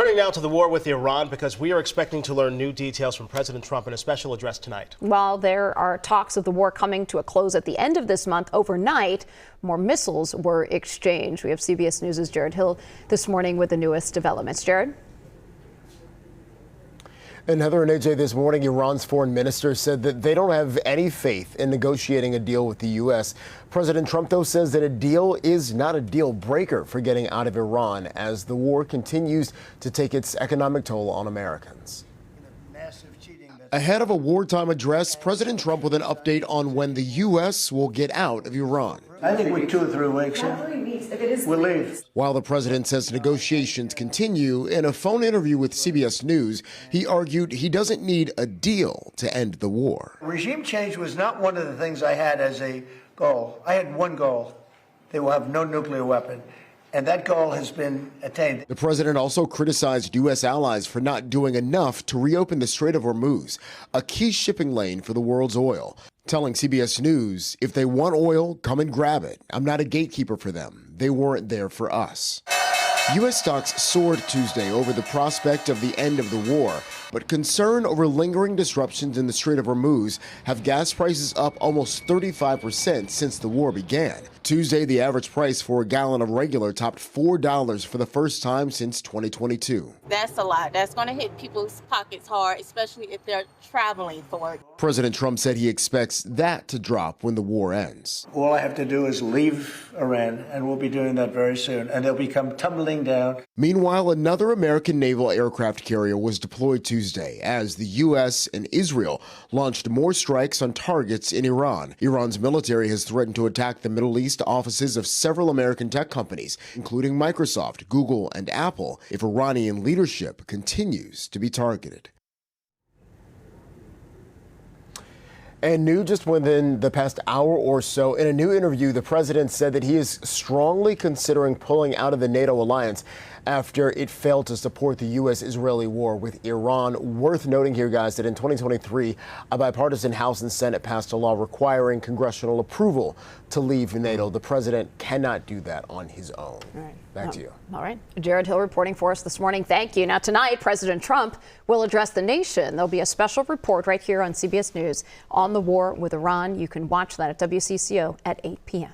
Turning now to the war with Iran, because we are expecting to learn new details from President Trump in a special address tonight. While there are talks of the war coming to a close at the end of this month, overnight, more missiles were exchanged. We have CBS News' Jared Hill this morning with the newest developments. Jared? And Heather and AJ, this morning, Iran's foreign minister said that they don't have any faith in negotiating a deal with the U.S. President Trump, though, says that a deal is not a deal breaker for getting out of Iran as the war continues to take its economic toll on Americans. Ahead of a wartime address, President Trump with an update on when the U.S. will get out of Iran. I think we're 2 or 3 weeks. We'll leave. While the president says negotiations continue, in a phone interview with CBS News, he argued he doesn't need a deal to end the war. Regime change was not one of the things I had as a goal. I had one goal. They will have no nuclear weapon. And that goal has been attained. The president also criticized U.S. allies for not doing enough to reopen the Strait of Hormuz, a key shipping lane for the world's oil, telling CBS News, if they want oil, come and grab it. I'm not a gatekeeper for them. They weren't there for us. U.S. stocks soared Tuesday over the prospect of the end of the war, but concern over lingering disruptions in the Strait of Hormuz have gas prices up almost 35% since the war began. Tuesday, the average price for a gallon of regular topped $4 for the first time since 2022. That's a lot. That's going to hit people's pockets hard, especially if they're traveling for work. President Trump said he expects that to drop when the war ends. All I have to do is leave Iran, and we'll be doing that very soon, and they'll become tumbling down. Meanwhile, another American naval aircraft carrier was deployed Tuesday as the U.S. and Israel launched more strikes on targets in Iran. Iran's military has threatened to attack the Middle East offices of several American tech companies, including Microsoft, Google, and Apple, if Iranian leadership continues to be targeted. And new just within the past hour or so, in a new interview, the president said that he is strongly considering pulling out of the NATO alliance after it failed to support the U.S.-Israeli war with Iran. Worth noting here, guys, that in 2023, a bipartisan House and Senate passed a law requiring congressional approval to leave NATO. The president cannot do that on his own. All right. Back to you. All right. Jared Hill reporting for us this morning. Thank you. Now, tonight, President Trump will address the nation. There'll be a special report right here on CBS News on the war with Iran. You can watch that at WCCO at 8 p.m.